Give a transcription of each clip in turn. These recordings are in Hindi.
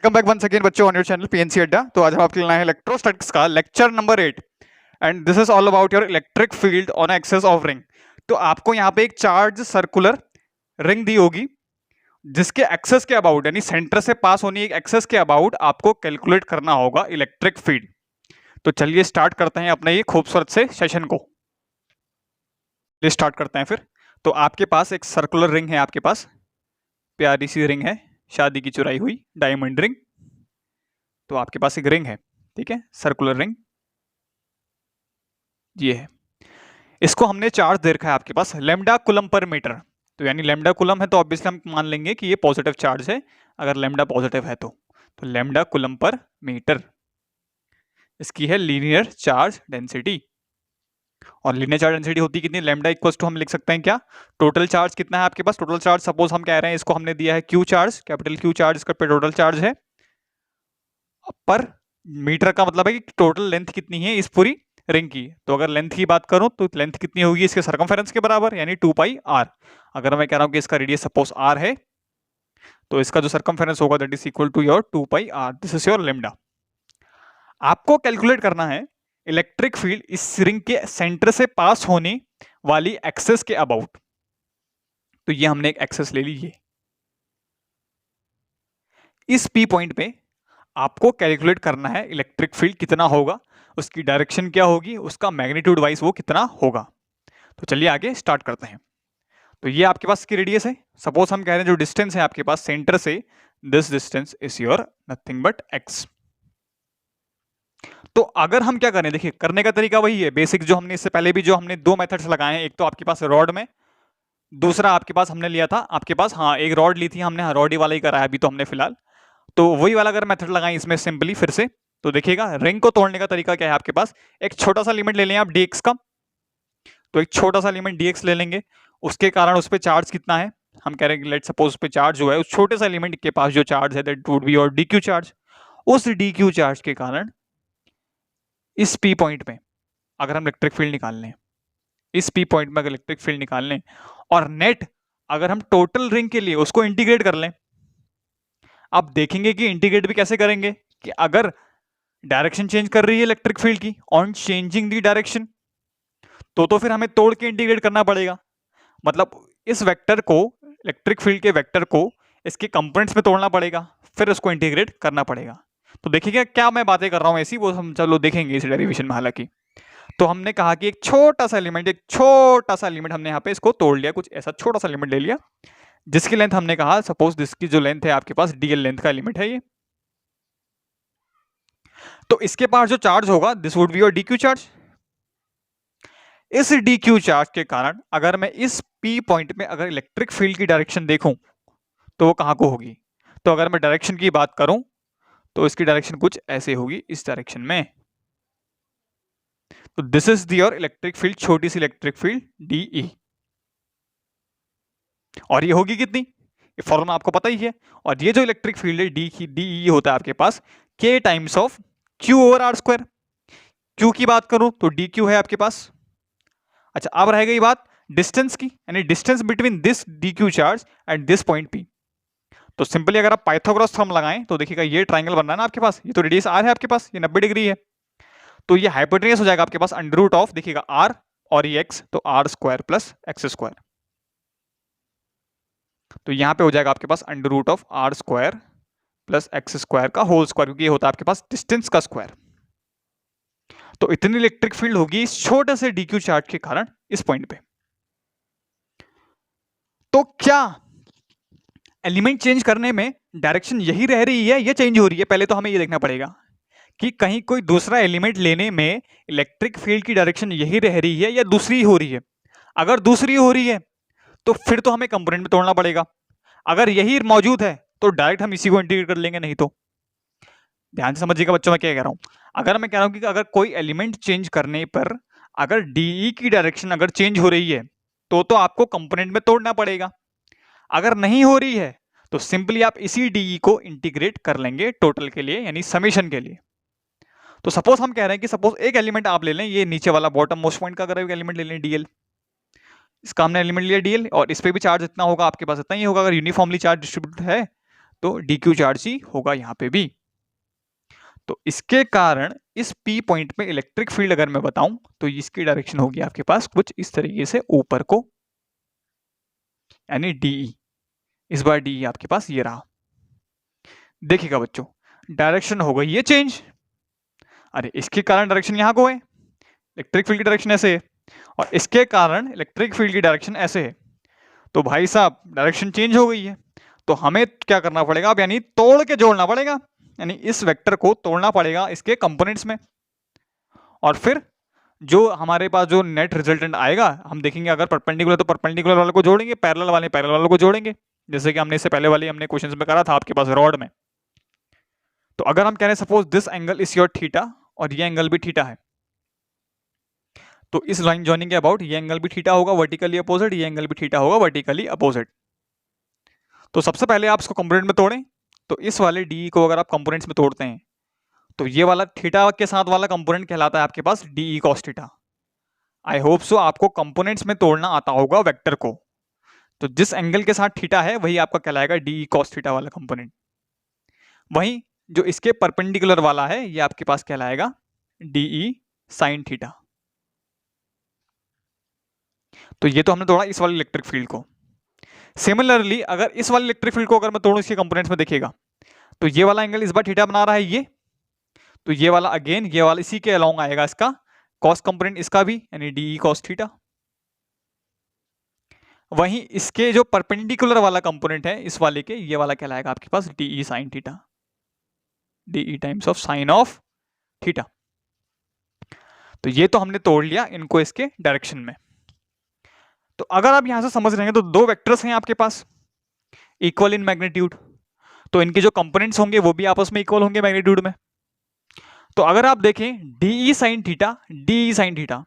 वेलकम बैक वंस अगेन बच्चों ऑन योर चैनल पीएनसी अड्डा। तो आज हम आपके लिए लाए हैं इलेक्ट्रोस्टैटिक्स का lecture number 8 and this is all about your electric field on axis of ring. तो आपको यहाँ पे एक चार्ज सर्कुलर रिंग दी होगी जिसके एक्सेस के अबाउट यानी सेंटर से पास होनी एक एक्सेस के अबाउट आपको कैलकुलेट करना होगा इलेक्ट्रिक फील्ड। तो चलिए स्टार्ट करते हैं अपने ये खूबसूरत से सेशन को। स्टार्ट करते हैं फिर। तो आपके पास एक सर्कुलर रिंग है, आपके पास प्यारी सी रिंग है, शादी की चुराई हुई डायमंड रिंग। तो आपके पास एक रिंग है, ठीक है, सर्कुलर रिंग ये है। इसको हमने चार्ज दे रखा है आपके पास लैम्डा कूलम पर मीटर। तो यानी लैम्डा कूलम है तो ऑब्वियसली हम मान लेंगे कि ये पॉजिटिव चार्ज है, अगर लैम्डा पॉजिटिव है तो लैम्डा कूलम पर मीटर इसकी है लीनियर चार्ज डेंसिटी। और लीनियर चार्ज डेंसिटी होती है कितनी, लैम्डा इक्वल्स टू हम लिख सकते हैं क्या, टोटल चार्ज कितना है आपके पास, टोटल चार्ज सपोज हम कह रहे हैं इसको हमने दिया है Q charge, capital Q charge इसका टोटल चार्ज है, पर मीटर का मतलब है कि टोटल लेंथ कितनी है इस पूरी रिंग की। तो अगर लेंथ की बात करूं तो लेंथ कितनी होगी इसके सर्कमफेरेंस के बराबर यानी 2 पाई आर। अगर मैं कह रहा हूं कि इसका रेडियस सपोज आर है तो इसका जो सर्कमफेरेंस होगा that is equal to your 2 pi R. This is your lambda. आपको कैलकुलेट करना है इलेक्ट्रिक फील्ड इस रिंग के सेंटर से पास होने वाली एक्सेस के अबाउट। तो ये हमने एक एक्सेस ले ली है, इस पी पॉइंट पे आपको कैलकुलेट करना है इलेक्ट्रिक फील्ड कितना होगा, उसकी डायरेक्शन क्या होगी, उसका मैग्नीट्यूड वाइज वो कितना होगा। तो चलिए आगे स्टार्ट करते हैं। तो ये आपके पास की रेडियस है, सपोज हम कह रहे हैं जो डिस्टेंस है आपके पास सेंटर से, this distance is your nothing but x. तो अगर हम क्या करें, देखिए करने का तरीका वही है बेसिक जो हमने इससे पहले भी जो हमने दो मेथड्स लगाए हैं, एक तो आपके पास रॉड में, दूसरा आपके पास हमने लिया था आपके पास, हाँ एक रॉड ली थी हमने, रॉड ही वाला ही कराया अभी तो हमने फिलहाल। तो वही वाला अगर मेथड लगाएं इसमें सिंपली फिर से, तो देखिएगा रिंग को तोड़ने का तरीका क्या है आपके पास, एक छोटा सा लिमिट ले लें आप dx का। तो एक छोटा सा लिमिट dx ले लेंगे, उसके कारण उस पर चार्ज कितना है, हम कह रहे हैं लेट सपोज उस पे चार्ज जो है उस छोटे सा लिमिट के पास जो चार्ज है that would be your dq charge. उस dq चार्ज के कारण इस p पॉइंट में अगर हम इलेक्ट्रिक फील्ड निकाल लें, इस p पॉइंट में अगर इलेक्ट्रिक फील्ड निकाल लें और नेट अगर हम टोटल रिंग के लिए उसको इंटीग्रेट कर लें, आप देखेंगे कि इंटीग्रेट भी कैसे करेंगे कि अगर डायरेक्शन चेंज कर रही है इलेक्ट्रिक फील्ड की ऑन चेंजिंग दी डायरेक्शन, तो फिर हमें तोड़ के इंटीग्रेट करना पड़ेगा। मतलब इस वेक्टर को, इलेक्ट्रिक फील्ड के वेक्टर को इसके कंपोनेंट्स में तोड़ना पड़ेगा, फिर उसको इंटीग्रेट करना पड़ेगा। तो देखिएगा क्या मैं बातें कर रहा हूं ऐसी, वो हम चलो देखेंगे इस डेरिवेशन में। हालांकि तो हमने कहा कि एक छोटा सा एलिमेंट, एक छोटा सा एलिमेंट हमने यहाँ पे इसको तोड़ लिया, कुछ ऐसा छोटा सा एलिमेंट ले लिया जिसकी लेंथ हमने कहा सपोज इसकी जो लेंथ है आपके पास डीएल लेंथ का एलिमेंट है ये। तो इसके पास जो चार्ज होगा this would be your d q charge. इस डीक्यू चार्ज के कारण अगर मैं इस पी पॉइंट में अगर इलेक्ट्रिक फील्ड की डायरेक्शन देखूं तो वो कहां को होगी, तो अगर मैं डायरेक्शन की बात करूं तो इसकी डायरेक्शन कुछ ऐसे होगी, इस डायरेक्शन में। तो this is your electric field, छोटी सी इलेक्ट्रिक फील्ड डीई। और ये होगी कितनी, ये फॉर्मूला आपको पता ही है। और ये जो इलेक्ट्रिक फील्ड है डीई होता है आपके पास k times of q over R square. q की बात करूं तो डी क्यू है आपके पास। अच्छा अब रह गई बात डिस्टेंस की, यानी distance between this D Q charge and this point P. तो सिंपली अगर आप पाइथागोरस थ्योरम लगाएं तो देखिएगा ये ट्राइंगल बन रहा है ना आपके पास, ये तो रेडियस आर है आपके पास, ये 90 डिग्री है, तो ये हाइपोटेन्यूस हो जाएगा आपके पास अंडर रूट ऑफ, देखिएगा आर और ये एक्स, तो R square plus X square. तो यहां पे हो जाएगा आपके पास under root of R square plus X square का होल स्क्वायर, क्योंकि ये होता है आपके पास डिस्टेंस का स्क्वायर। तो इतनी इलेक्ट्रिक फील्ड होगी इस छोटे से डीक्यू चार्ज के कारण इस पॉइंट पे। तो क्या एलिमेंट चेंज करने में डायरेक्शन यही रह रही है या चेंज हो रही है, पहले तो हमें ये देखना पड़ेगा कि कहीं कोई दूसरा एलिमेंट लेने में इलेक्ट्रिक फील्ड की डायरेक्शन यही रह रही है या दूसरी हो रही है। अगर दूसरी हो रही है तो फिर तो हमें कंपोनेंट में तोड़ना पड़ेगा, अगर यही मौजूद है तो डायरेक्ट हम इसी को इंटीग्रेट कर लेंगे। नहीं तो ध्यान से समझिएगा बच्चों मैं क्या कह रहा हूं, अगर मैं कह रहा हूं कि अगर कोई एलिमेंट चेंज करने पर अगर डीई की डायरेक्शन अगर चेंज हो रही है तो आपको कंपोनेंट में तोड़ना पड़ेगा। अगर नहीं हो रही है तो सिंपली आप इसी डीई को इंटीग्रेट कर लेंगे टोटल के लिए यानी समेशन के लिए। तो सपोज हम कह रहे हैं कि सपोज एक एलिमेंट आप ले लें, ये नीचे वाला बॉटम मोस्ट पॉइंट का अगर एक एलिमेंट ले लें डीएल, इसका हमने एलिमेंट लिया डीएल और इस पे भी चार्ज इतना होगा आपके पास, इतना ही होगा अगर यूनिफॉर्मली चार्ज डिस्ट्रीब्यूटेड है तो डी क्यू चार्ज ही होगा यहाँ पे भी। तो इसके कारण इस पी पॉइंट पे इलेक्ट्रिक फील्ड अगर मैं बताऊं तो इसकी डायरेक्शन होगी आपके पास कुछ इस तरीके से ऊपर को, यानी डीई। इस बार डीई आपके पास ये रहा। देखिएगा बच्चों, डायरेक्शन हो गई ये चेंज। अरे इसके कारण डायरेक्शन यहाँ को है, इलेक्ट्रिक फील्ड की डायरेक्शन ऐसे है, और इसके कारण इलेक्ट्रिक फील्ड की डायरेक्शन ऐसे है। तो भाई साहब डायरेक्शन चेंज हो गई है, तो हमें क्या करना पड़ेगा अब, यानी तोड़ के जोड़ना पड़ेगा, यानी इस वेक्टर को तोड़ना पड़ेगा इसके कंपोनेंट्स में। और फिर जो हमारे पास जो नेट रिजल्टेंट आएगा हम देखेंगे, अगर परपेंडिकुलर तो परपेंडिकुलर वाले को जोड़ेंगे, पैरेलल वाले पैरेलल वाले को जोड़ेंगे, जैसे कि हमने इससे पहले वाले हमने क्वेश्चंस में करा था आपके पास रॉड में। तो अगर हम कह रहे हैं suppose this angle is your theta और ये एंगल भी थीटा है, तो इस लाइन जॉइनिंग के अबाउट ये एंगल भी थीटा होगा वर्टिकली अपोजिट, ये एंगल भी थीटा होगा वर्टिकली अपोजिट। तो सबसे पहले आप इसको कंपोनेंट में तोड़ें। तो इस वाले डी को अगर आप कंपोनेंट्स में तोड़ते हैं तो ये वाला थीटा के साथ वाला कंपोनेंट कहलाता है आपके पास D cos theta. I hope so आपको कंपोनेंट्स में तोड़ना आता होगा वेक्टर को। तो जिस एंगल के साथ थीटा है वही आपका कहलाएगा डी कॉस थीटा वाला कंपोनेंट। वहीं जो इसके परपेंडिकुलर वाला है ये आपके पास कहलाएगा डीई साइन थीटा। तो ये तो हमने तोड़ा इस वाले इलेक्ट्रिक फील्ड को। सिमिलरली अगर इस वाले इलेक्ट्रिक फील्ड को अगर मैं तोड़ूं इसके कंपोनेंट्स में देखिएगा तो ये वाला एंगल इस बार थीटा बना रहा है ये, तो ये वाला अगेन ये वाला इसी के अलोंग आएगा इसका कॉस कंपोनेंट इसका भी, यानी डीई कॉस थीटा। वहीं इसके जो परपेंडिकुलर वाला कंपोनेंट है इस वाले के, ये वाला कहलाएगा आपके पास D E sine theta, D E times of sine of theta. तो ये तो हमने तोड़ लिया इनको इसके डायरेक्शन में। तो अगर आप यहां से समझ रहे हैं तो दो वेक्टर्स हैं आपके पास इक्वल इन मैग्नीट्यूड, तो इनके जो कंपोनेंट्स होंगे वो भी आपस में इक्वल होंगे मैग्नीट्यूड में। तो अगर आप देखें d E sine theta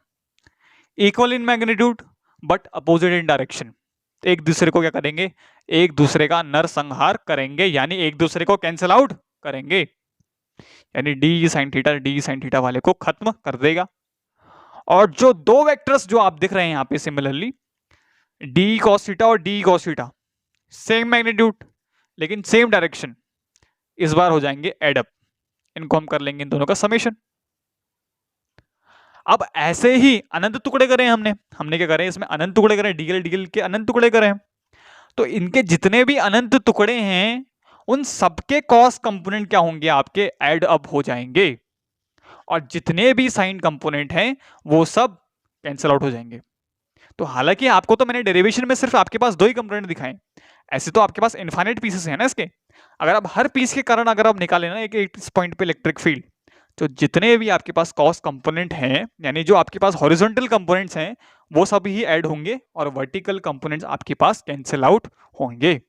equal in magnitude but opposite in direction, तो एक दूसरे को क्या करेंगे, एक दूसरे का नरसंहार करेंगे, यानी एक दूसरे को कैंसिल आउट करेंगे, यानी डी साइन थीटा वाले को खत्म कर देगा। और जो दो वेक्टर्स जो आप दिख रहे हैं यहां पे सिमिलरली डी कॉस थीटा और D cos theta, same magnitude लेकिन सेम डायरेक्शन, इस बार हो जाएंगे एड अप, इनको हम कर लेंगे इन दोनों का समेशन। अब ऐसे ही अनंत टुकड़े करें हमने क्या करें इसमें अनंत टुकड़े करें, डीएल के अनंत टुकड़े करें। तो इनके जितने भी अनंत टुकड़े हैं उन सबके कॉस कंपोनेंट क्या होंगे आपके एड अप हो जाएंगे, और जितने भी साइन कंपोनेंट हैं वो सब कैंसिल आउट हो जाएंगे। तो हालांकि आपको तो मैंने डेरिवेशन में सिर्फ आपके पास दो ही कंपोनेंट दिखाए, ऐसे तो आपके पास इनफाइनाइट पीसेस है ना इसके। अगर आप हर पीस के कारण अगर आप निकालें ना एक इस पॉइंट पे इलेक्ट्रिक फील्ड, तो जितने भी आपके पास कॉस कंपोनेंट हैं, यानी जो आपके पास हॉरिजॉन्टल कंपोनेंट्स हैं वो सब ही ऐड होंगे और वर्टिकल कंपोनेंट्स आपके पास कैंसिल आउट होंगे।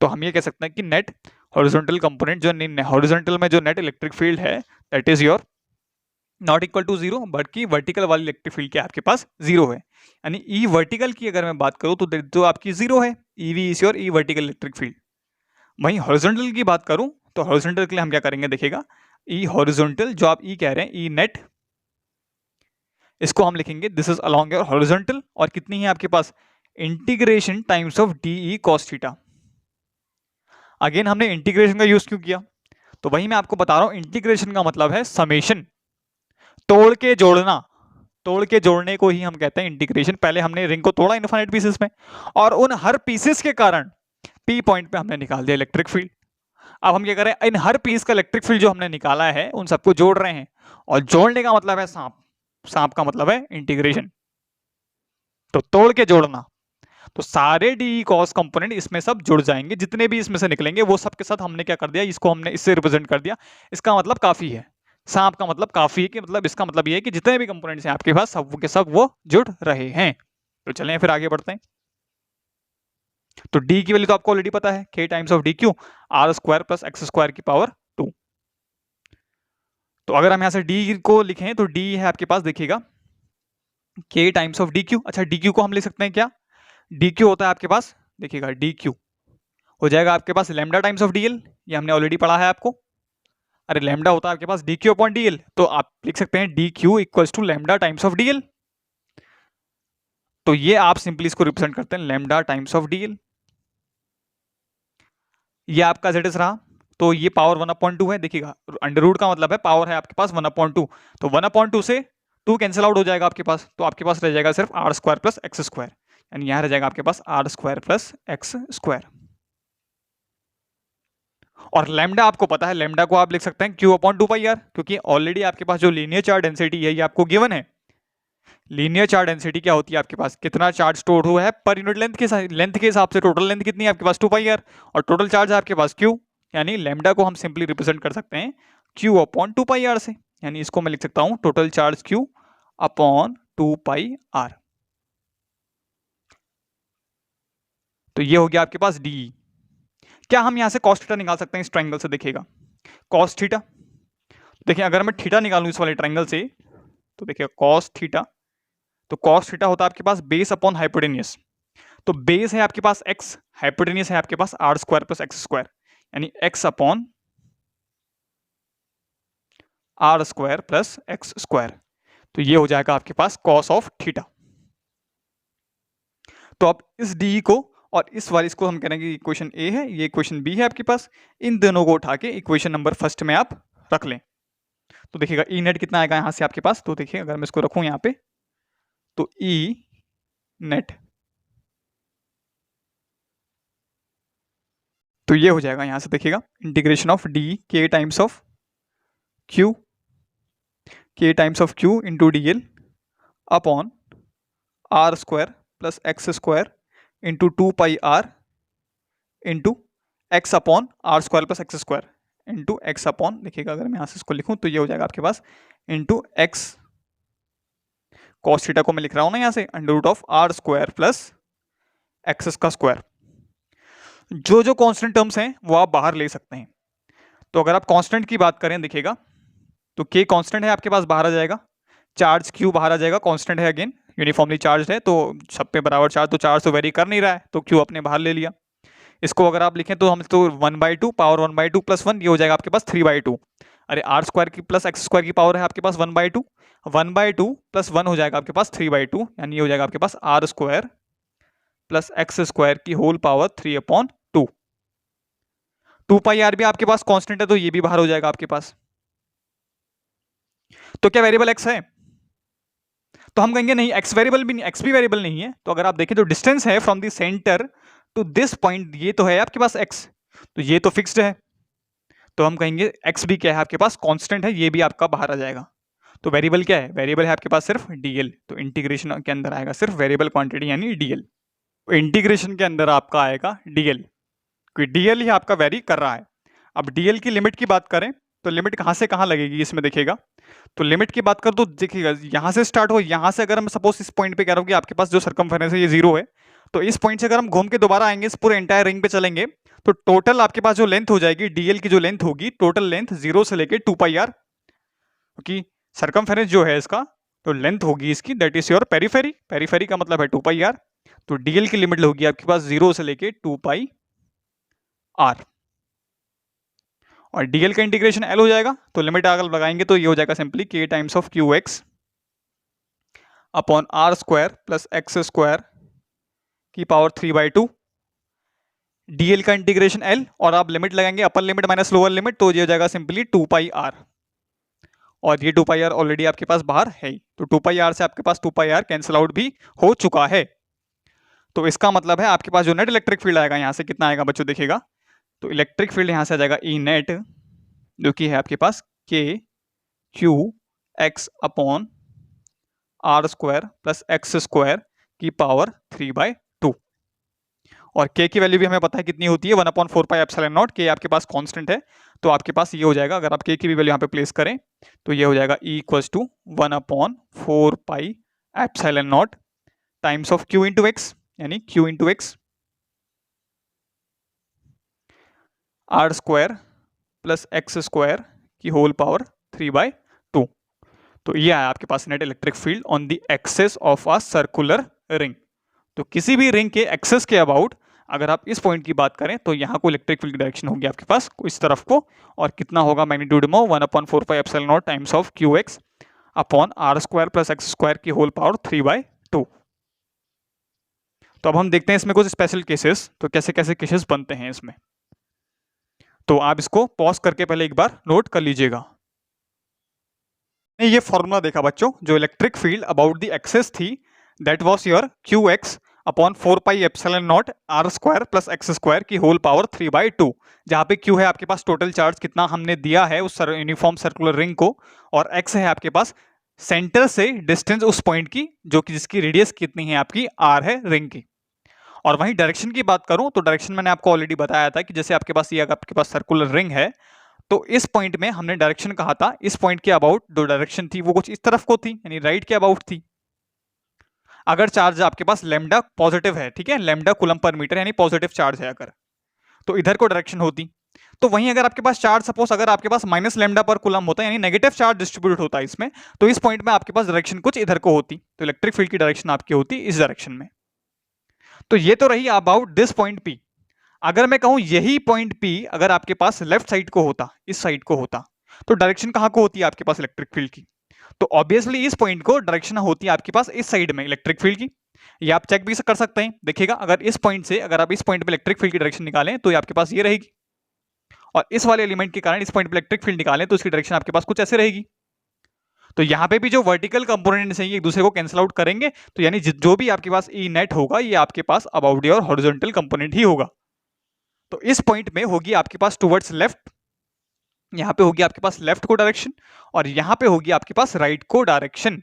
तो हम ये कह सकते हैं कि नेट हॉरिजॉन्टल कंपोनेंट जो हॉरिजॉन्टल में जो नेट इलेक्ट्रिक फील्ड है that is your not equal to zero, बल्कि वर्टिकल वाली इलेक्ट्रिक फील्ड के आपके पास जीरो है। यानी ई वर्टिकल की अगर मैं बात करूं तो जो आपकी जीरो है, EV is your E vertical electric field. वहीं हॉरिजॉन्टल की बात करूं तो हॉरिजॉन्टल के लिए हम क्या करेंगे, देखिएगा ई हॉरिजॉन्टल जो आप ई कह रहे हैं ई नेट, इसको हम लिखेंगे this is along your horizontal, और कितनी है आपके पास integration times of D E cos theta. Again हमने इंटीग्रेशन का यूज क्यों किया, तो वही मैं आपको बता रहा हूं, इंटीग्रेशन का मतलब है समेशन, तोड़ के जोड़ना, तोड़ के जोड़ने को ही हम कहते हैं इंटीग्रेशन। पहले हमने रिंग को तोड़ा इनफाइनाइट पीसेस में और उन हर पीसेस के कारण पी पॉइंट पे हमने निकाल दिया इलेक्ट्रिक फील्ड। अब हम क्या करें, इन हर पीस का इलेक्ट्रिक फील्ड जो हमने निकाला है उन सबको जोड़ रहे हैं, और जोड़ने का मतलब है सांप, सांप का मतलब है इंटीग्रेशन, तो तोड़ के जोड़ना। तो सारे डी कॉस कंपोनेंट इसमें सब जुड़ जाएंगे, जितने भी इसमें से निकलेंगे वो सब के साथ हमने क्या कर दिया, इसको हमने इससे रिप्रेजेंट कर दिया। इसका मतलब काफी है, सांप का मतलब काफी है, कि मतलब इसका मतलब ये है कि जितने भी कंपोनेंट्स हैं आपके पास सब के सब वो जुड़ रहे हैं। तो चलें फिर आगे बढ़ते हैं। तो डी की वैल्यू तो आपको ऑलरेडी पता है, k times of D Q R square plus X square की पावर 2। तो अगर हम यहां से डी को लिखें तो डी है आपके पास, देखिएगा k times of D Q. अच्छा डी क्यू को हम लिख सकते हैं क्या, डी क्यू होता है आपके पास, देखिएगा डी क्यू हो जाएगा आपके पास लैम्डा टाइम्स ऑफ डीएल, ये हमने ऑलरेडी पढ़ा है आपको। अरे लैम्डा होता है आपके पास डी क्यू अपॉन डीएल, तो आप लिख सकते हैं D Q equals to lambda times of d l. तो ये आप सिंपली इसको रिप्रेजेंट करते हैं लैम्डा टाइम्स ऑफ डीएल। ये आपका z रहा, तो ये पावर 1/2 है। देखिएगा अंडर रूट का मतलब है पावर है आपके पास 1/2, तो 1/2 से 2 कैंसिल आउट हो जाएगा आपके पास, तो आपके पास रह जाएगा सिर्फ r square plus X square, यानी यहां रह जाएगा आपके पास r square plus X square. और लैम्डा आपको पता है, लैम्डा को आप लिख सकते हैं q/2πr, क्योंकि ऑलरेडी आपके पास जो लीनियर चार्ज डेंसिटी है ये आपको गिवन है। लीनियर चार्ज डेंसिटी क्या होती है आपके पास, कितना चार्ज स्टोर हुआ है पर यूनिट लेंथ के हिसाब से, टोटल लेंथ कितनी है आपके पास 2πr, और टोटल चार्ज है आपके पास q, यानी लैम्डा को हम सिंपली रिप्रेजेंट कर सकते हैं q/2πr से, यानी इसको मैं लिख सकता हूं टोटल चार्ज q/2πr। तो ये हो गया आपके पास डी। क्या हम यहां से कॉस थीटा निकाल सकते हैं इस ट्रायंगल से? देखिएगा कॉस थीटा, देखिए अगर मैं थीटा निकालूं इस वाले ट्रायंगल से, तो देखिए कॉस थीटा, तो कॉस थीटा होता है आपके पास बेस अपॉन हाइपोटेनियस, तो बेस है आपके पास x, हाइपोटेनियस है आपके पास r square plus X square, यानी x upon r square plus X square, तो ये हो जाएगा आपके पास कॉस ऑफ थीटा। तो अब इस डी को और इस वाली इसको हम कह रहे हैं कि इक्वेशन ए है, ये इक्वेशन बी है आपके पास, इन दोनों को उठा के इक्वेशन नंबर फर्स्ट में आप रख लें। तो देखिएगा ई नेट कितना आएगा यहां से आपके पास, तो देखिए अगर मैं इसको रखूं यहां पे, तो ई नेट, तो ये हो जाएगा यहां से देखिएगा integration of D K times of क्यू, के टाइम्स ऑफ क्यू into D L upon R square plus X square into 2πr into X upon R square plus X square into X upon, देखिएगा अगर मैं यहाँ से इसको लिखूं तो ये हो जाएगा आपके पास इंटू एक्स, कॉस थीटा को मैं लिख रहा हूं ना यहाँ से under root of R square plus X का स्क्वायर। जो जो कांस्टेंट टर्म्स हैं वो आप बाहर ले सकते हैं। तो अगर आप कांस्टेंट की बात करें देखिएगा, तो के कांस्टेंट है आपके पास, बाहर आ जाएगा, चार्ज क्यू बाहर आ जाएगा, कांस्टेंट है अगेन, यूनिफॉर्मली चार्ज है, तो सब पे बराबर चार्ज, तो चार्ज तो वेरी कर नहीं रहा है, तो क्यू अपने बाहर ले लिया। इसको अगर आप लिखें तो हम तो 1/2 पावर 1/2 प्लस 1, ये हो जाएगा आपके पास 3/2। अरे आर स्क्वायर की प्लस एक्स स्क्वायर की पावर है आपके पास 1/2, 1/2 प्लस 1 हो जाएगा आपके पास 3/2, यानी ये हो जाएगा आपके पास R square plus X square की होल पावर 3/2। 2πr भी आपके पास कांस्टेंट है, तो ये भी बाहर हो जाएगा आपके पास। तो क्या वेरिएबल एक्स है? तो हम कहेंगे नहीं, एक्स वेरिएबल भी नहीं, एक्स भी वेरिएबल नहीं है। तो अगर आप देखें तो डिस्टेंस है from the center to this point, ये तो है आपके पास एक्स, तो ये तो फिक्स्ड है, तो हम कहेंगे एक्स भी क्या है आपके पास कांस्टेंट है, ये भी आपका बाहर आ जाएगा। तो वेरिएबल क्या है? वेरिएबल है आपके पास सिर्फ डीएल, तो इंटीग्रेशन के अंदर आएगा सिर्फ वेरिएबल क्वांटिटी यानी डीएल। तो इंटीग्रेशन के अंदर आपका आएगा डीएल, क्योंकि डीएल ही आपका वेरी कर रहा है। अब डीएल की लिमिट की बात करें तो लिमिट कहां से कहां लगेगी इसमें देखिएगा, तो लिमिट की बात कर तो देखिएगा यहां से स्टार्ट हो, यहां से अगर हम सपोज इस पॉइंट पे कह रहा हूं कि आपके पास जो सर्कमफेरेंस है ये 0 है, तो इस पॉइंट से अगर हम घूम के दोबारा आएंगे इस पूरे एंटायर रिंग पे चलेंगे, तो टोटल आपके पास जो लेंथ हो जाएगी डीएल की, जो लेंथ होगी टोटल लेंथ 0 से लेके 2πr, क्योंकि सर्कमफेरेंस जो है इसका, तो लेंथ होगी इसकी that is your periphery, periphery का मतलब है 2πr, तो डीएल की लिमिट होगी आपके पास 0 से लेके 2πr, और डीएल का इंटीग्रेशन एल हो जाएगा, तो लिमिट अगर लगाएंगे तो ये हो जाएगा simply K times of Q X upon R square plus X square की पावर 3/2, डीएल का इंटीग्रेशन एल, और आप लिमिट लगाएंगे upper limit minus lower limit, तो ये हो जाएगा सिंपली 2πr, और ये 2πr ऑलरेडी आपके पास बाहर है ही, तो 2πr से आपके पास 2πr कैंसिल आउट भी हो चुका है। तो इसका मतलब है आपके पास जो नेट इलेक्ट्रिक फील्ड आएगा यहां से कितना आएगा बच्चों देखिएगा, तो इलेक्ट्रिक फील्ड यहां से आ जाएगा ई नेट, जो कि है आपके पास के क्यू X upon R square plus X square की पावर 3/2, और के की वैल्यू भी हमें पता है कितनी होती है 1/4πε0, के आपके पास कांस्टेंट है, तो आपके पास ये हो जाएगा, अगर आप के की भी वैल्यू यहाँ पे प्लेस करें तो ये हो जाएगा E = 1/4πε0 times of Q into X, यानी Q into X R square plus X square की होल पावर 3/2। तो ये आया आपके पास net electric field on the axis of a circular ring. तो किसी भी रिंग के एक्सेस के अबाउट अगर आप इस पॉइंट की बात करें तो यहाँ को इलेक्ट्रिक फील्ड की डायरेक्शन होगी आपके पास इस तरफ को, और कितना होगा मैग्नीट्यूड में 1/4πε0 times of Q X upon R square plus X square की होल पावर 3/2। तो अब हम देखते हैं इसमें कुछ स्पेशल केसेस, तो कैसे कैसे केसेस बनते हैं इसमें। तो आप इसको पॉज करके पहले एक बार नोट कर लीजिएगा। ये फॉर्मूला देखा बच्चों, जो electric field about the axis थी, that was your Q X upon 4 pi epsilon naught R square plus X square की होल पावर 3/2, जहां पे क्यू है आपके पास टोटल चार्ज कितना हमने दिया है उस यूनिफॉर्म सर्कुलर रिंग को, और एक्स है आपके पास सेंटर से डिस्टेंस उस पॉइंट की जो कि जिसकी रेडियस कितनी है आपकी आर है रिंग की। और वहीं डायरेक्शन की बात करूं तो डायरेक्शन मैंने आपको ऑलरेडी बताया था कि जैसे आपके पास ये आपके पास सर्कुलर रिंग है, तो इस पॉइंट में हमने डायरेक्शन कहा था, इस पॉइंट के अबाउट जो डायरेक्शन थी वो कुछ इस तरफ को थी, यानी राइट के अबाउट थी। अगर चार्ज आपके पास लैम्डा पॉजिटिव है, ठीक है, लैम्डा कूलम पर मीटर यानी पॉजिटिव चार्ज है अगर, तो इधर को डायरेक्शन होती। तो वहीं अगर आपके पास चार्ज सपोज अगर आपके पास माइनस लैम्डा पर कूलम होता है, यानी नेगेटिव चार्ज डिस्ट्रीब्यूट होता है इसमें, तो इस पॉइंट में आपके पास डायरेक्शन कुछ इधर को होती, तो इलेक्ट्रिक फील्ड की डायरेक्शन आपकी होती इस डायरेक्शन में। तो ये तो रही अबाउट दिस पॉइंट पी। अगर मैं कहूं यही पॉइंट पी अगर आपके पास लेफ्ट साइड को होता, इस साइड को होता, तो डायरेक्शन कहां को होती है आपके पास इलेक्ट्रिक फील्ड की? तो ऑब्वियसली इस पॉइंट को डायरेक्शन होती है आपके पास इस साइड में इलेक्ट्रिक फील्ड की। ये आप चेक भी कर सकते हैं, देखिएगा अगर इस पॉइंट से अगर आप इस पॉइंट पे इलेक्ट्रिक फील्ड की डायरेक्शन निकालें तो ये आपके पास ये रहेगी, और इस वाले एलिमेंट के कारण इस पॉइंट पे इलेक्ट्रिक फील्ड निकालें तो इसकी डायरेक्शन आपके पास कुछ ऐसे रहेगी। तो यहाँ पे भी जो वर्टिकल कंपोनेंट्स हैं ये एक दूसरे को कैंसिल आउट करेंगे, तो यानी जो भी आपके पास ई नेट होगा ये आपके पास अबाउट और हॉरिजॉन्टल कंपोनेंट ही होगा। तो इस पॉइंट में होगी आपके पास टुवर्ड्स लेफ्ट, यहां पे होगी आपके पास लेफ्ट को डायरेक्शन, और यहां पे होगी आपके पास राइट को डायरेक्शन,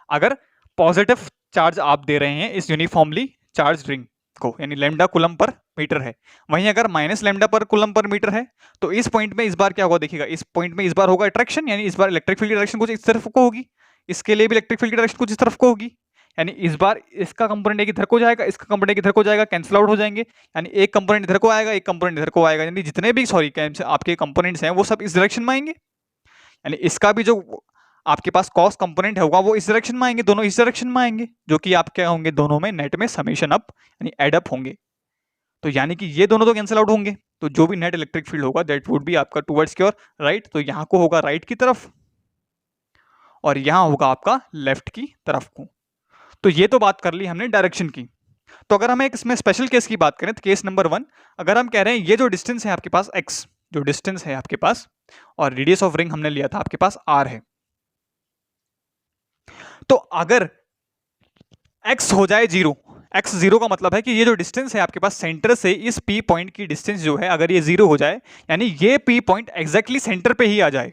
अगर पॉजिटिव चार्ज आप दे रहे हैं इस यूनिफॉर्मली चार्ज रिंग को, यानी लैम्डा कूलम पर मीटर है। वहीं अगर माइनस लैम्डा पर कूलम पर मीटर है, तो इस पॉइंट में इस बार क्या होगा देखिएगा, इस पॉइंट में इस बार होगा अट्रैक्शन, यानी इस बार इलेक्ट्रिक फील्ड की डायरेक्शन कुछ इस तरफ को होगी, इसके लिए भी इलेक्ट्रिक फील्ड की डायरेक्शन कुछ इस तरफ को होगी, यानी इस बार इसका कंपोनेंट एक इधर को जाएगा, इसका कंपोनेंट इधर को जाएगा, कैंसिल आउट हो जाएंगे, यानी एक कंपोनेंट इधर को आएगा, एक कंपोनेंट इधर को आएगा, यानी जितने भी आपके कंपोनेंट्स हैं वो सब इस डायरेक्शन में आएंगे, यानी इसका भी जो आपके पास कॉस कंपोनेंट होगा वो इस डायरेक्शन में आएंगे, दोनों इस डायरेक्शन में आएंगे, जो कि आप क्या होंगे दोनों में नेट में समेशन अप यानी एड अप होंगे। तो यानी कि ये दोनों तो कैंसिल आउट होंगे, तो जो भी नेट इलेक्ट्रिक फील्ड होगा दैट वुड बी आपका टुवर्ड्स की और राइट, तो यहाँ को होगा राइट की तरफ और यहाँ होगा आपका लेफ्ट की तरफ को। तो ये तो बात कर ली हमने डायरेक्शन की। तो अगर हम एक इसमें स्पेशल केस की बात करें तो केस नंबर 1, अगर हम कह रहे हैं ये जो डिस्टेंस है आपके पास x, जो डिस्टेंस है आपके पास, और रेडियस ऑफ रिंग हमने लिया था आपके पास r है, तो अगर x हो जाए 0, x 0 का मतलब है कि ये जो डिस्टेंस है आपके पास सेंटर से इस p पॉइंट की डिस्टेंस जो है अगर ये 0 हो जाए, यानी ये p पॉइंट एग्जैक्टली सेंटर पे ही आ जाए।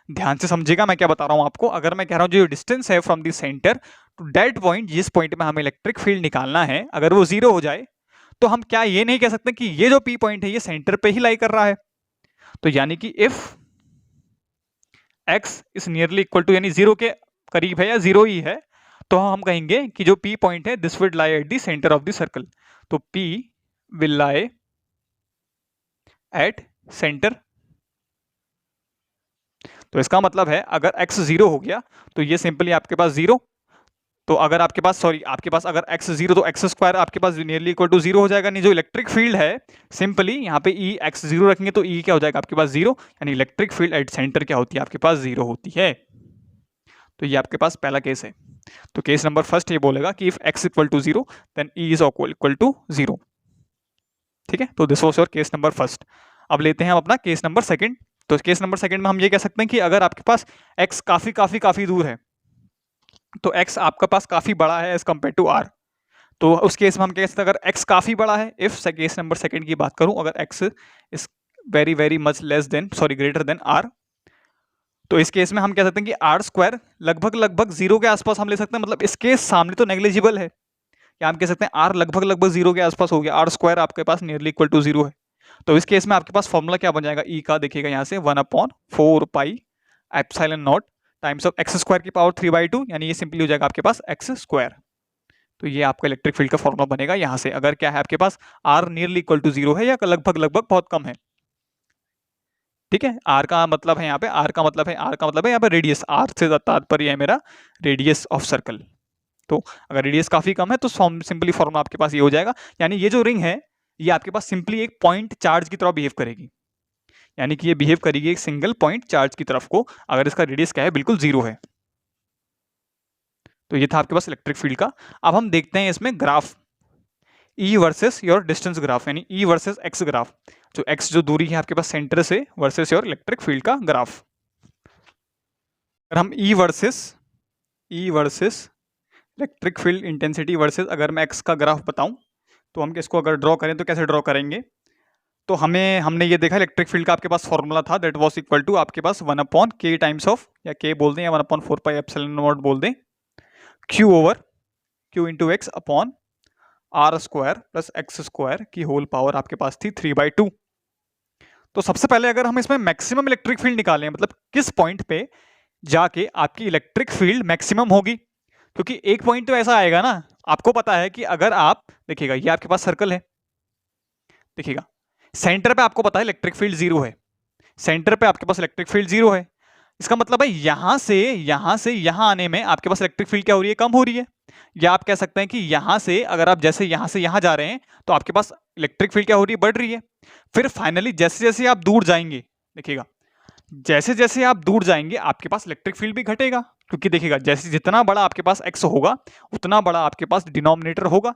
ध्यान से समझिएगा मैं क्या बता रहा हूं आपको, अगर मैं कह रहा हूं जो डिस्टेंस है from the center to that point, जिस पॉइंट में हमें इलेक्ट्रिक फील्ड निकालना है, अगर वो 0 हो जाए, तो हम क्या ये नहीं कह सकते कि ये जो p पॉइंट है ये सेंटर पे ही लाई कर रहा है। तो यानी कि if x is nearly equal to, यानी 0 के करीब है या 0 ही है, तो हम कहेंगे कि जो p पॉइंट है this will lie at the centre of the circle. तो p will lie at centre. तो इसका मतलब है अगर x 0 हो गया तो ये सिंपली आपके पास 0, तो अगर आपके पास आपके पास अगर x 0 तो x स्क्वायर आपके पास नियरली इक्वल टू 0 हो जाएगा, नहीं जो इलेक्ट्रिक फील्ड है सिंपली यहाँ पे E x 0 रखेंगे तो E क्या हो जाएगा आपके पास 0, यानी इलेक्ट्रिक फील्ड एट सेंटर क्या होती है आपके पास 0 होती है। तो ये आपके पास पहला केस है। तो केस नंबर फर्स्ट ये बोलेगा कि if x equal to 0 then E is equal to 0। ठीक है, तो this was your case number first. अब लेते हैं हम अपना केस नंबर सेकंड। तो केस नंबर सेकंड में हम ये कह सकते हैं कि अगर आपके पास x काफी दूर है, तो x आपका पास काफी बड़ा है एज कम्पेयर टू r, तो उस केस में हम कह सकते हैं अगर x काफी बड़ा है, इफ केस नंबर सेकंड की बात करूं, अगर x is very much less than greater than r, तो इस केस में हम कह सकते हैं कि r स्क्वायर लगभग 0 के आसपास हम ले सकते हैं, मतलब इसके सामने तो नेग्लिजिबल है, या हम कह सकते हैं r लगभग 0 के आसपास हो गया, r स्क्वायर आपके पास नियरली इक्वल टू 0 है। तो इस केस में आपके पास फॉर्मूला क्या बन जाएगा E का, देखिएगा यहाँ से 1/4 पाई epsilon not times of x square की पावर 3/2, यानी ये सिंपली हो जाएगा आपके पास x स्क्वायर। तो ये आपका इलेक्ट्रिक फील्ड का फॉर्मूला बनेगा यहाँ से, अगर क्या है आपके पास r नियरली इक्वल टू 0 है या लगभग बहुत कम है। ठीक है, r का मतलब है यहाँ पे, r का मतलब है यहाँ पे रेडियस, r से तात्पर्य है मेरा रेडियस ऑफ सर्कल। तो अगर रेडियस काफी कम है तो सिंपली फॉर्मूला आपके पास ये हो जाएगा, यानी ये जो रिंग है ये आपके पास सिंपली एक पॉइंट चार्ज की तरह बिहेव करेगी, यानी कि ये बिहेव करेगी एक सिंगल पॉइंट चार्ज की तरफ को, अगर इसका रेडियस क्या है बिल्कुल 0 है। तो ये था आपके पास इलेक्ट्रिक फील्ड का। अब हम देखते हैं इसमें graph, E versus your distance graph, यानी E वर्सेस x ग्राफ। जो x जो दूरी है आपके पास सेंटर से वर्सेस योर इलेक्ट्रिक फील्ड का ग्राफ। अगर हम E versus electric field intensity versus अगर मैं x का ग्राफ बताऊं तो हम इसको अगर ड्रॉ करें तो कैसे ड्रॉ करेंगे? तो हमने ये देखा इलेक्ट्रिक फील्ड का आपके पास फॉर्मूला था, दैट वाज इक्वल टू आपके पास 1/k टाइम्स ऑफ, या k बोल दें या 1/4 पाई एप्सिलॉन नॉट बोल दें, q into X upon r square plus x square की होल पावर आपके पास थी 3/2। तो सबसे पहले अगर हम इसमें मैक्सिमम इलेक्ट्रिक फील्ड निकालें, मतलब किस पॉइंट पे जाके आपकी इलेक्ट्रिक फील्ड मैक्सिमम होगी, क्योंकि एक पॉइंट तो ऐसा आएगा ना, आपको पता है कि अगर आप देखिएगा ये आपके पास सर्कल है, देखिएगा सेंटर पे आपको पता है इलेक्ट्रिक फील्ड 0 है, सेंटर पे आपके पास इलेक्ट्रिक फील्ड 0 है, इसका मतलब है यहां से यहां आने में आपके पास इलेक्ट्रिक फील्ड क्या हो रही है? कम हो रही है। या आप कह सकते हैं कि यहां से अगर आप जैसे यहां से यहां जा रहे हैं तो आपके पास इलेक्ट्रिक फील्ड क्या हो रही है? बढ़ रही है। फिर फाइनली जैसे जैसे आप दूर जाएंगे, देखिएगा जैसे जैसे आप दूर जाएंगे आपके पास इलेक्ट्रिक फील्ड भी घटेगा, क्योंकि देखिएगा जैसे जितना बड़ा आपके पास x होगा उतना बड़ा आपके पास डिनोमिनेटर होगा,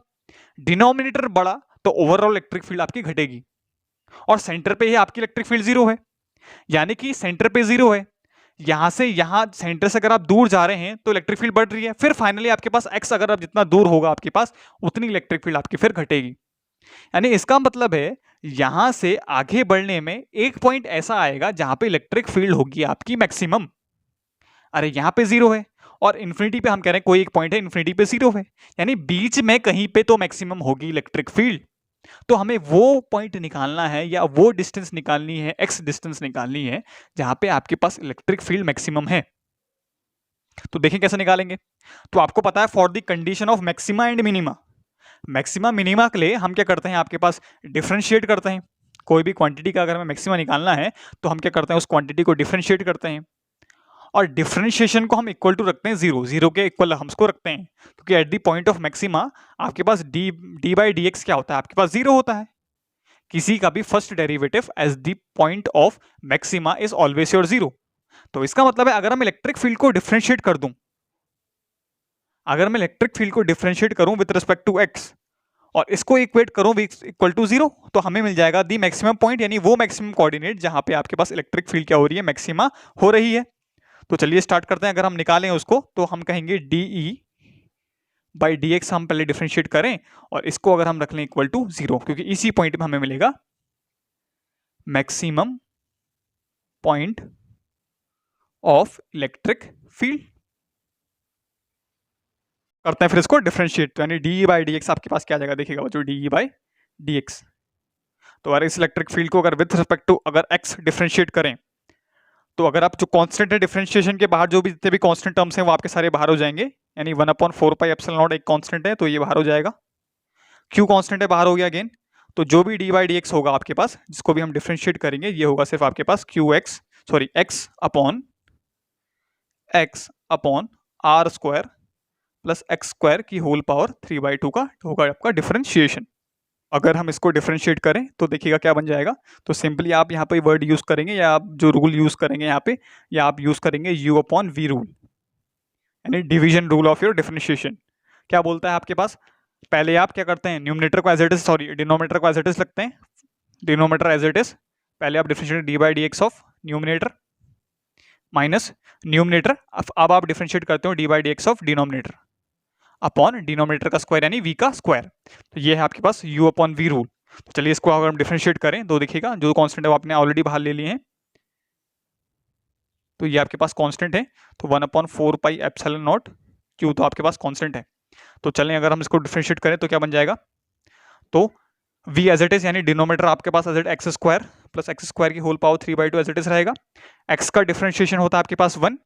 डिनोमिनेटर बड़ा तो ओवरऑल इलेक्ट्रिक फील्ड आपकी घटेगी। और सेंटर पे ही आपकी इलेक्ट्रिक फील्ड 0 है, यानी कि सेंटर पे 0 है, यहां से यहां सेंटर से अगर आप दूर जा रहे हैं तो इलेक्ट्रिक फील्ड बढ़ रही है। फिर फाइनली आपके पास x अगर आप जितना दूर होगा आपके पास उतनी इलेक्ट्रिक फील्ड आपकी फिर घटेगी। यानी इसका मतलब है यहां से आगे बढ़ने में एक पॉइंट ऐसा आएगा जहां पे इलेक्ट्रिक फील्ड होगी आपकी मैक्सिमम। अरे यहां पे 0 है और इन्फिनिटी पे हम कह रहे हैं कोई एक पॉइंट है इन्फिनिटी पे 0 है, यानी बीच में कहीं पे तो मैक्सिमम होगी इलेक्ट्रिक फील्ड। तो हमें वो पॉइंट निकालना है या वो डिस्टेंस निकालनी है, x डिस्टेंस निकालनी है जहां पे आपके पास इलेक्ट्रिक फील्ड मैक्सिमम है। तो देखें कैसे निकालेंगे। तो आपको पता है for the condition of maxima and minima, maxima minima के लिए हम क्या करते हैं, आपके पास डिफरेंशिएट करते हैं। कोई भी क्वांटिटी का अगर हमें मैक्सिमा निकालना है तो हम क्या करते हैं, उस क्वांटिटी को डिफरेंशिएट करते हैं और डिफरेंशिएशन को हम इक्वल टू रखते हैं 0 के इक्वल हम उसको रखते हैं, क्योंकि at the point of maxima आपके पास डी बाई डी एक्स क्या होता है, आपके पास 0 होता है। किसी का भी first derivative as the point of maxima is always your 0। तो इसका मतलब है अगर हम इलेक्ट्रिक फील्ड को डिफरेंशिएट कर दूं, अगर मैं इलेक्ट्रिक फील्ड को डिफरेंशिएट करूं विद रिस्पेक्ट टू एक्स और इसको इक्वेट करूं इक्वल टू 0, तो हमें मिल जाएगा दी मैक्सिमम पॉइंट, यानी वो मैक्सिमम कोऑर्डिनेट जहां पे आपके पास इलेक्ट्रिक फील्ड क्या हो रही है, मैक्सिमा हो रही है। तो चलिए स्टार्ट करते हैं। अगर हम निकालें उसको तो हम कहेंगे D E by D x हम पहले डिफरेंशिएट करें और इसको अगर हम रख लें इक्वल टू 0, क्योंकि इसी पॉइंट में हमें मिलेगा maximum point of electric field. करते हैं फिर इसको डिफरेंशिएट, तो यानी डी बाई डी एक्स आपके पास क्या आ जाएगा, देखिएगा जो डी बाई डी एक्स। तो अगर इस इलेक्ट्रिक फील्ड को अगर विथ रिस्पेक्ट टू अगर एक्स डिफरेंशिएट करें तो अगर आप जो कांस्टेंट है डिफरेंशिएशन के बाहर जो भी जितने भी कांस्टेंट टर्म्स हैं वो आपके सारे बाहर हो जाएंगे, यानी 1/4 पाई एप्सिलॉन नॉट एक कांस्टेंट है तो ये बाहर हो जाएगा, क्यू कांस्टेंट है बाहर हो गया अगेन। तो जो भी डी बाई डी एक्स होगा आपके पास जिसको भी हम डिफरेंशिएट करेंगे ये होगा सिर्फ आपके पास X upon R square plus X square की होल पावर 3/2 का होगा आपका डिफरेंशिएशन। अगर हम इसको डिफरेंशिएट करें तो देखिएगा क्या बन जाएगा। तो सिंपली आप यहाँ पे वर्ड यूज करेंगे या आप जो रूल यूज करेंगे यहाँ पे, या आप यूज करेंगे u अपॉन वी रूल, यानी division rule of your differentiation. क्या बोलता है आपके पास, पहले आप क्या करते हैं, न्यूमरेटर को as it is, sorry denominator को एज इट इज लगते हैं, डिनोमिनेटर एज इट इज, पहले आप differentiate D by D X of numerator minus numerator, अब आप डिफरेंशिएट करते हो D by D X of denominator upon denominator का स्क्वायर यानी v का स्क्वायर। तो ये है आपके पास u अपॉन वी रूल। तो चलिए इसको अगर हम डिफरेंशिएट करें तो देखिएगा जो कांस्टेंट है वो आपने ऑलरेडी बाहर ले लिए हैं, तो ये आपके पास कांस्टेंट है, तो 1/4 पाई एप्सिलॉन नॉट q तो आपके पास कांस्टेंट है। तो चलें अगर हम इसको डिफरेंशिएट करें तो क्या बन जाएगा, तो v एज इट इज यानी डिनोमिनेटर आपके पास as it X square plus X square की whole power 3/2 as it is रहेगा। x का डिफरेंशिएशन होता है आपके पास 1,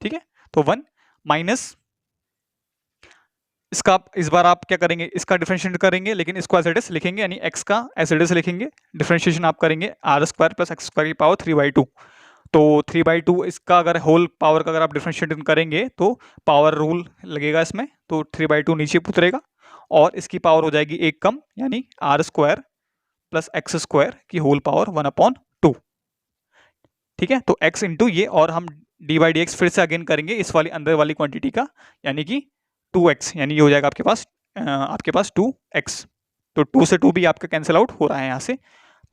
ठीक है, तो 1 माइनस इसका, इस बार आप क्या करेंगे, इसका डिफरेंशिएट करेंगे लेकिन इसको एज इट इज लिखेंगे, यानी x का एज इट इज लिखेंगे, डिफरेंशिएशन आप करेंगे R square plus X square की पावर 3/2। तो 3/2 इसका अगर होल पावर का अगर आप डिफरेंशिएट करेंगे तो पावर रूल लगेगा इसमें, तो 3/2 नीचे उतरेगा और इसकी पावर हो जाएगी एक कम, यानी R square plus X square की होल पावर 1/2। ठीक है, तो x इंटू ये, और हम डी बाई डी एक्स फिर से अगेन करेंगे इस वाली अंदर वाली क्वांटिटी का, यानी कि 2x, यानी ये हो जाएगा आपके पास 2x। तो 2 से 2 भी आपका कैंसिल आउट हो रहा है यहाँ से,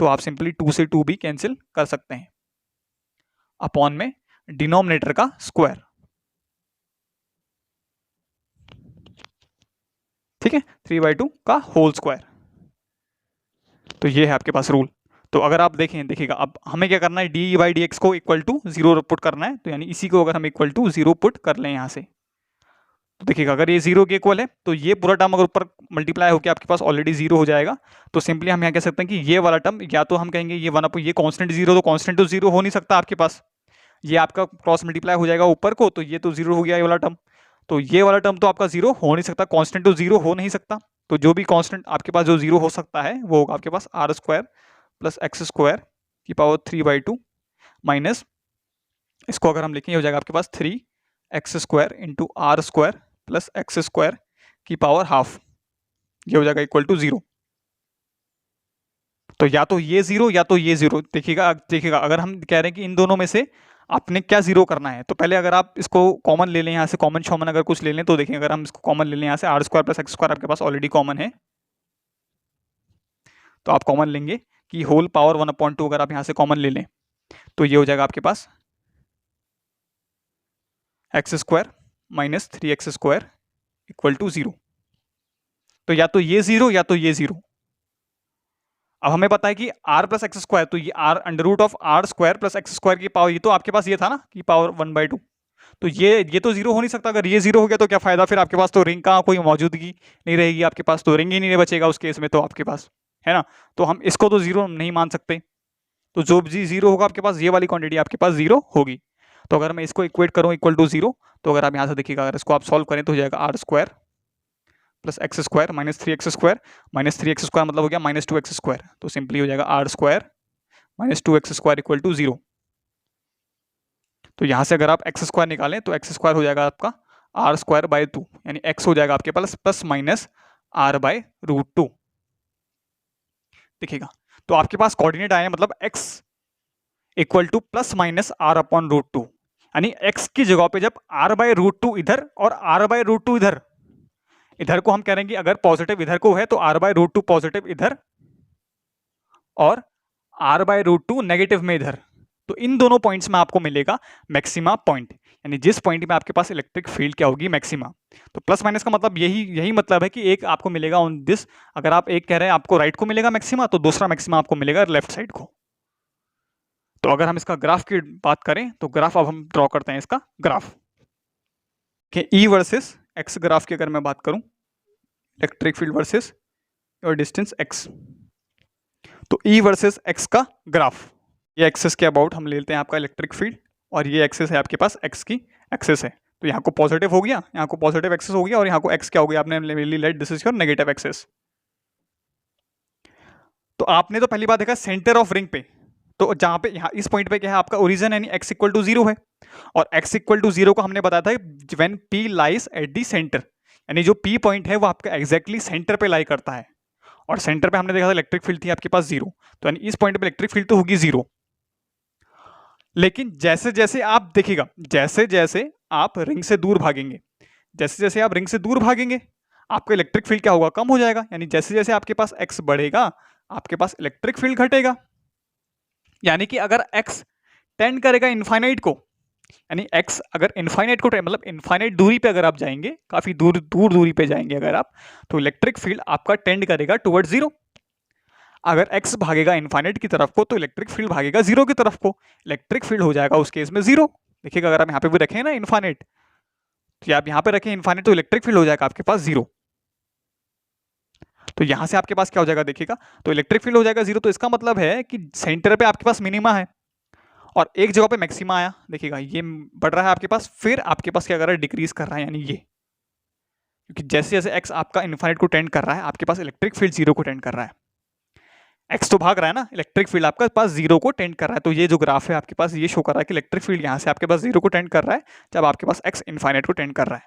तो आप सिंपली 2 से 2 भी कैंसिल कर सकते हैं, अपॉन में डिनोमिनेटर का स्क्वायर, ठीक है, 3/2 का होल स्क्वायर। तो ये है आपके पास रूल। तो अगर आप देखिएगा अब हमें क्या करना है, dy/dx को इक्वल टू 0 पुट करना है, तो यानी इसी को अगर हम इक्वल टू 0 पुट कर लें यहाँ से, तो देखिएगा अगर ये 0 के इक्वल है तो ये पूरा टर्म अगर ऊपर मल्टीप्लाई होकर आपके पास ऑलरेडी 0 हो जाएगा। तो सिंपली हम यहाँ कह सकते हैं कि ये वाला टर्म, या तो हम कहेंगे ये ये कॉन्स्टेंट 0, तो कॉन्स्टेंट तो 0 हो नहीं सकता आपके पास, ये आपका क्रॉस मल्टीप्लाई हो जाएगा ऊपर को, तो ये तो 0 हो गया ये वाला टर्म। तो ये वाला टर्म तो आपका 0 हो नहीं सकता, कांस्टेंट तो 0 हो नहीं सकता। तो जो भी कांस्टेंट आपके पास जो 0 हो सकता है वो होगा आपके पास r² प्लस x² की पावर 3/2 माइनस, इसको अगर हम लिखें ये हो जाएगा आपके पास 3x² into r² plus x² की पावर हाफ, ये हो जाएगा इक्वल टू 0। तो या तो ये 0 या तो ये 0। देखिएगा अगर हम कह रहे हैं कि इन दोनों में से आपने क्या 0 करना है, तो पहले अगर आप इसको कॉमन ले लें, यहाँ से कॉमन शॉमन अगर कुछ ले लें, तो देखिए अगर हम इसको कॉमन ले लें यहाँ से r² प्लस x² आपके पास ऑलरेडी कॉमन है, तो आप कॉमन लेंगे कि होल पावर 1/2 अगर आप यहाँ से कॉमन ले लें तो ये हो जाएगा आपके पास x² minus 3x² equal to 0। तो या तो ये 0 या तो ये 0। अब हमें पता है कि r प्लस x², तो ये r under root of r² plus x² की पावर, ये तो आपके पास ये था ना कि पावर 1/2, तो ये तो 0 हो नहीं सकता। अगर ये 0 हो गया तो क्या फायदा, फिर आपके पास तो रिंग का कोई मौजूदगी नहीं रहेगी, आपके पास तो रिंग ही नहीं बचेगा उस केस में तो आपके पास, है ना। तो हम इसको तो 0 नहीं मान सकते, तो जो भी 0 होगा आपके पास, ये वाली क्वांटिटी आपके पास 0 होगी। तो अगर मैं इसको इक्वेट करूँ इक्वल टू 0, तो अगर आप यहाँ से देखिएगा अगर इसको आप सॉल्व करें तो हो जाएगा r² plus x² minus 3x² minus 3x² मतलब हो गया माइनस 2x², तो सिंपली हो जाएगा r² minus 2x² equal to 0। तो यहाँ से अगर आप x² निकालें तो x² हो जाएगा आपका r²/2, यानी x हो जाएगा आपके पास प्लस माइनस r/√2। देखिएगा तो आपके पास कोऑर्डिनेट आए मतलब x equal two plus minus r/√2, यानी x की जगह पे जब r/√2 इधर और r/√2 इधर को हम कह रहे हैं कि अगर पॉजिटिव इधर को है तो r/√2 पॉजिटिव इधर और r/√2 नेगेटिव में इधर, तो इन दोनों पॉइंट्स में आपको मिलेगा मैक्सिमा पॉइंट, यानी जिस पॉइंट में आपके पास इलेक्ट्रिक फील्ड क्या होगी, मैक्सिमा। तो प्लस माइनस का मतलब यही मतलब है कि एक आपको मिलेगा ऑन दिस, अगर आप एक कह रहे हैं आपको राइट को मिलेगा मैक्सिमा, तो दूसरा मैक्सिमा आपको मिलेगा लेफ्ट साइड को। तो अगर हम इसका ग्राफ की बात करें तो ग्राफ अब हम ड्रॉ करते हैं इसका ग्राफ कि ई वर्सेस एक्स ग्राफ की अगर मैं बात करूं, इलेक्ट्रिक फील्ड वर्सेस और डिस्टेंस एक्स, तो ई वर्सेस एक्स का ग्राफ, ये एक्सेस के अबाउट हम ले लेते हैं आपका इलेक्ट्रिक फील्ड, और ये एक्सेस है आपके पास एक्स की एक्सेस है। तो यहाँ को पॉजिटिव हो गया, यहाँ को पॉजिटिव एक्सेस हो गया, और यहाँ को एक्स क्या हो गया, आपने let this is your negative axis. तो आपने तो पहली बात देखा सेंटर ऑफ रिंग पे, तो जहां पे यहाँ इस पॉइंट पे क्या है आपका ओरिजिन, यानी x इक्वल टू 0 है, और x इक्वल टू 0 को हमने बताया था when p lies at the centre, यानी जो p पॉइंट है वो आपका एग्जैक्टली सेंटर पे लाई करता है, और सेंटर पे हमने देखा था इलेक्ट्रिक फील्ड थी आपके पास 0, तो यानी इस पॉइंट पे इलेक्ट्रिक फील्ड तो होगी 0। लेकिन जैसे जैसे आप देखिएगा, जैसे जैसे आप रिंग से दूर भागेंगे, जैसे जैसे आप रिंग से दूर भागेंगे आपका इलेक्ट्रिक फील्ड क्या होगा, कम हो जाएगा, यानी जैसे जैसे आपके पास x बढ़ेगा आपके पास इलेक्ट्रिक फील्ड घटेगा। यानी कि अगर x टेंड करेगा इनफाइनाइट को, यानी x अगर इनफाइनाइट को मतलब इनफाइनाइट दूरी पे अगर आप जाएंगे, काफी दूर दूरी पे जाएंगे अगर आप, तो इलेक्ट्रिक फील्ड आपका टेंड करेगा टुवर्ड 0। अगर x भागेगा इनफाइनाइट की तरफ को तो इलेक्ट्रिक फील्ड भागेगा 0 की तरफ को, इलेक्ट्रिक फील्ड हो जाएगा उस केस में 0। देखिएगा अगर आप यहाँ पे भी रखें ना इनफाइनाइट, तो आप यहाँ पे रखें इनफाइनाइट तो इलेक्ट्रिक फील्ड हो जाएगा आपके पास 0। तो यहां से आपके पास क्या हो जाएगा देखिएगा, तो इलेक्ट्रिक फील्ड हो जाएगा 0, तो इसका मतलब है कि सेंटर पे आपके पास मिनिमा है और एक जगह पे मैक्सिमा आया। देखिएगा ये बढ़ रहा है आपके पास, फिर आपके पास क्या कर रहा है, डिक्रीज कर रहा है, यानी ये, क्योंकि जैसे जैसे x आपका इनफाइनाइट को टेंड कर रहा है आपके पास इलेक्ट्रिक फील्ड 0 को टेंड कर रहा है। x तो भाग रहा है ना, इलेक्ट्रिक फील्ड आपका पास 0 को टेंड कर रहा है। तो ये जो ग्राफ है आपके पास ये शो कर रहा है कि इलेक्ट्रिक फील्ड यहाँ से आपके पास 0 को टेंड कर रहा है जब आपके पास x इनफाइनाइट को टेंड कर रहा है।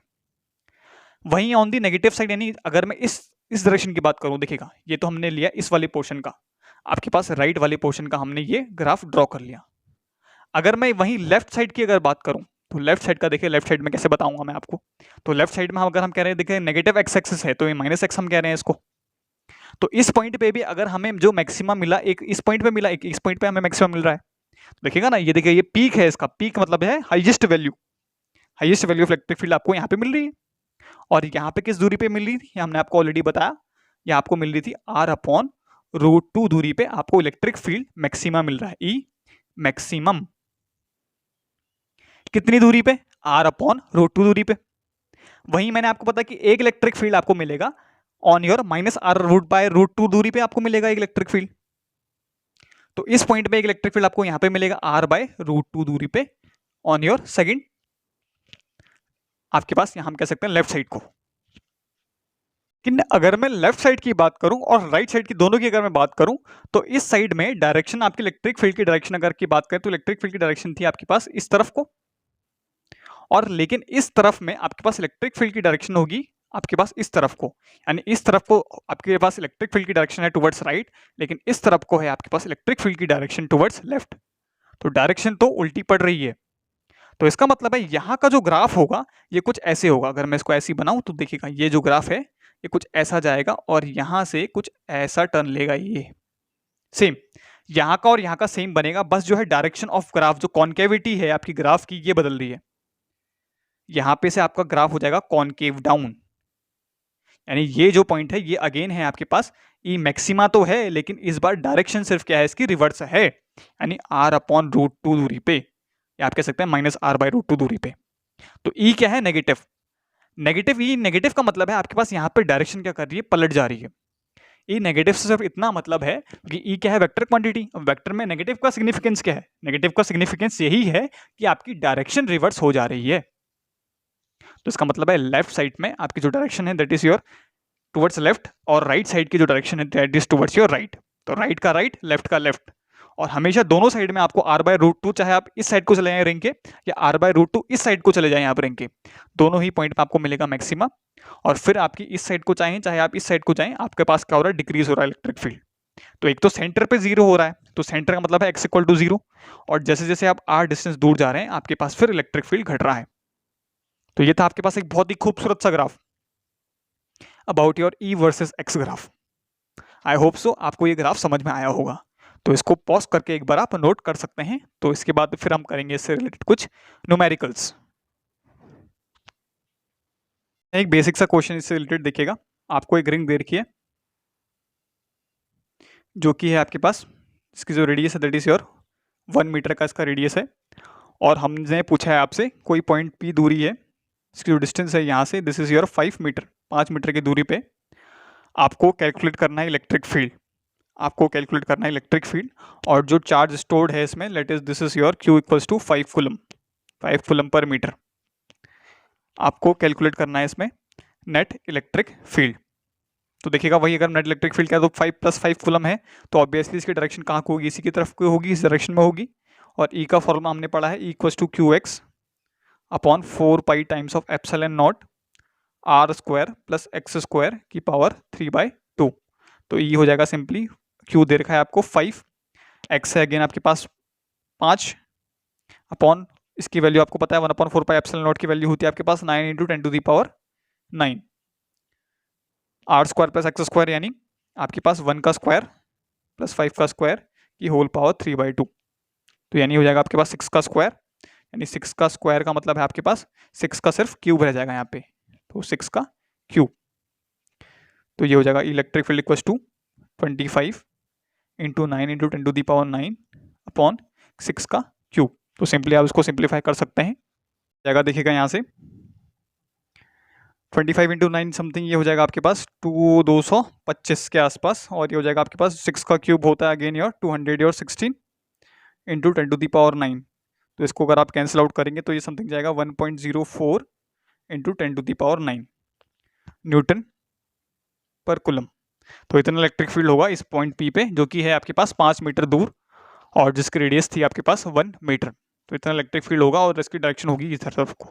वहीं ऑन दी नेगेटिव साइड, यानी अगर मैं इस डायरेक्शन की बात करूं, देखिएगा ये तो हमने लिया इस वाले पोर्शन का, आपके पास राइट वाले पोर्शन का हमने ये ग्राफ ड्रॉ कर लिया। अगर मैं वहीं लेफ्ट साइड की अगर बात करूं तो लेफ्ट साइड का देखिए, लेफ्ट साइड में कैसे बताऊंगा मैं आपको। तो लेफ्ट साइड में अगर हम कह रहे हैं देखिए नेगेटिव x एक्सिस है तो ये माइनस x हम कह रहे हैं इसको, तो इस पॉइंट पे भी अगर हमें जो मैक्सिमम मिला, एक इस पॉइंट पे मिला, एक इस पॉइंट पे हमें मैक्सिमम मिल रहा है, तो देखिएगा ना, ये देखिए ये पीक है, इसका पीक मतलब है highest value of electric field आपको यहाँ पे मिल रही है। और यहाँ पे किस दूरी पे मिल रही थी, हमने आपको ऑलरेडी बताया, ये आपको मिल रही थी r/√2 दूरी पे आपको इलेक्ट्रिक फील्ड मैक्सिमम मिल रहा है। ई मैक्सिमम कितनी दूरी पे, r/√2 दूरी पे। वहीं मैंने आपको पता कि एक इलेक्ट्रिक फील्ड आपको मिलेगा ऑन योर -r/√2 दूरी पे आपको मिलेगा एक इलेक्ट्रिक फील्ड। तो इस पॉइंट पे एक इलेक्ट्रिक फील्ड आपको यहां पे मिलेगा r/√2 दूरी पे ऑन योर सेकंड, आपके पास यहां हम कह सकते हैं लेफ्ट साइड को। लेकिन अगर मैं लेफ्ट साइड की बात करूं और राइट साइड की, दोनों की अगर मैं बात करूं, तो इस साइड में डायरेक्शन आपकी इलेक्ट्रिक फील्ड की डायरेक्शन अगर की बात करें तो इलेक्ट्रिक फील्ड की डायरेक्शन थी आपके पास इस तरफ को, और लेकिन इस तरफ में आपके पास इलेक्ट्रिक फील्ड की डायरेक्शन होगी आपके पास इस तरफ को, यानी इस तरफ को आपके पास इलेक्ट्रिक फील्ड की डायरेक्शन है टुवर्ड्स राइट, लेकिन इस तरफ को है आपके पास इलेक्ट्रिक फील्ड की डायरेक्शन टुवर्ड्स लेफ्ट। तो डायरेक्शन तो उल्टी पड़ रही है। तो इसका मतलब है यहाँ का जो ग्राफ होगा ये कुछ ऐसे होगा। अगर मैं इसको ऐसी बनाऊं तो देखिएगा ये जो ग्राफ है ये कुछ ऐसा जाएगा और यहाँ से कुछ ऐसा टर्न लेगा, ये सेम यहाँ का और यहाँ का सेम बनेगा, बस जो है डायरेक्शन ऑफ ग्राफ, जो कॉन्केविटी है आपकी ग्राफ की ये बदल रही है। यहाँ पे से आपका ग्राफ हो जाएगा कॉन्केव डाउन, यानी ये जो पॉइंट है ये अगेन है आपके पास ई मैक्सिमा तो है, लेकिन इस बार डायरेक्शन सिर्फ क्या है इसकी, रिवर्स है, यानी r/√2 दूरी पे, या आप कह सकते हैं -r/√2 दूरी पे। तो ई क्या है, नेगेटिव। नेगेटिव ई, नेगेटिव का मतलब है आपके पास यहाँ पे डायरेक्शन क्या कर रही है, पलट जा रही है। ई नेगेटिव से सिर्फ इतना मतलब है कि ई क्या है, वेक्टर क्वांटिटी। अब वेक्टर में नेगेटिव का सिग्निफिकेंस क्या है, नेगेटिव का सिग्निफिकेंस यही है कि आपकी डायरेक्शन रिवर्स हो जा रही है। तो इसका मतलब है लेफ्ट साइड में आपकी जो डायरेक्शन है that is your towards left, और राइट साइड की जो डायरेक्शन है that is towards your right. तो राइट का राइट, लेफ्ट का लेफ्ट, और हमेशा दोनों साइड में आपको r/√2, चाहे आप इस साइड को चले जाएं रिंग के, या r/√2 इस साइड को चले जाएं आप रिंग के, दोनों ही पॉइंट पे आपको मिलेगा मैक्सिमा। और फिर आपकी इस साइड को चाहे आप इस साइड को जाएं, आपके पास क्या हो रहा है, डिक्रीज हो रहा है इलेक्ट्रिक फील्ड। तो एक तो सेंटर पे 0 हो रहा है, तो सेंटर का मतलब है x=0, और जैसे जैसे आप r डिस्टेंस दूर जा रहे हैं आपके पास फिर इलेक्ट्रिक फील्ड घट रहा है। तो ये था आपके पास एक बहुत ही खूबसूरत सा graph about your E versus x graph. I hope so आपको ये ग्राफ समझ में आया होगा। तो इसको पॉज करके एक बार आप नोट कर सकते हैं। तो इसके बाद फिर हम करेंगे इससे रिलेटेड कुछ न्यूमेरिकल्स। एक बेसिक सा क्वेश्चन इससे रिलेटेड देखिएगा। आपको एक रिंग दे रखी है जो कि है आपके पास, इसकी जो रेडियस है दैट इज योर 1 मीटर का इसका रेडियस है, और हमने पूछा है आपसे कोई पॉइंट P दूरी है, इसकी जो डिस्टेंस है यहाँ से this is your 5 meter, 5 meter की दूरी पे आपको कैलकुलेट करना है इलेक्ट्रिक फील्ड। आपको कैलकुलेट करना है इलेक्ट्रिक फील्ड, और जो चार्ज स्टोर्ड है इसमें let is this is your Q = 5 coulomb, 5 coulomb per meter. आपको कैलकुलेट करना है इसमें नेट इलेक्ट्रिक फील्ड। तो देखिएगा वही, अगर नेट इलेक्ट्रिक फील्ड क्या, तो 5 + 5 कूलम है, तो ऑब्वियसली इसकी डायरेक्शन कहाँ को होगी, इसी की तरफ को होगी, इस डायरेक्शन में होगी। और E का फॉर्मूला हमने पढ़ा है, E = Qx/4 pi times of ε0 r² + x² की पावर 3/2। तो E हो जाएगा सिंपली, Q दे रखा है आपको 5, x है अगेन आपके पास 5, अपॉन इसकी वैल्यू आपको पता है 1/4 पाई ε0 की वैल्यू होती है आपके पास 9 × 10⁹, r² + x² यानी आपके पास 1 का स्क्वायर प्लस 5 का स्क्वायर की होल पावर 3/2। तो यानी हो जाएगा आपके पास 6 का स्क्वायर, यानी 6 का स्क्वायर का मतलब है आपके पास 6 का सिर्फ क्यूब रह जाएगा यहाँ पे, तो 6 का क्यूब। तो ये हो जाएगा इलेक्ट्रिक फील्ड = 25 × 9 × 10⁹ अपॉन 6 का क्यूब। तो सिंपली आप इसको सिंप्लीफाई कर सकते हैं। जाएगा देखिएगा यहाँ से 25 × 9 समथिंग, ये हो जाएगा आपके पास 225 के आसपास, और ये हो जाएगा आपके पास 6 का क्यूब होता है अगेन योर 216 × 10⁹। तो इसको अगर आप कैंसिल आउट करेंगे तो ये समथिंग जाएगा 1.04 × 10⁹ न्यूटन पर कूलम। तो इतना इलेक्ट्रिक फील्ड होगा इस पॉइंट P पे, जो कि है आपके पास 5 मीटर दूर, और जिसकी रेडियस थी आपके पास 1 मीटर। तो इतना इलेक्ट्रिक फील्ड होगा, और इसकी डायरेक्शन होगी इस तरफ को।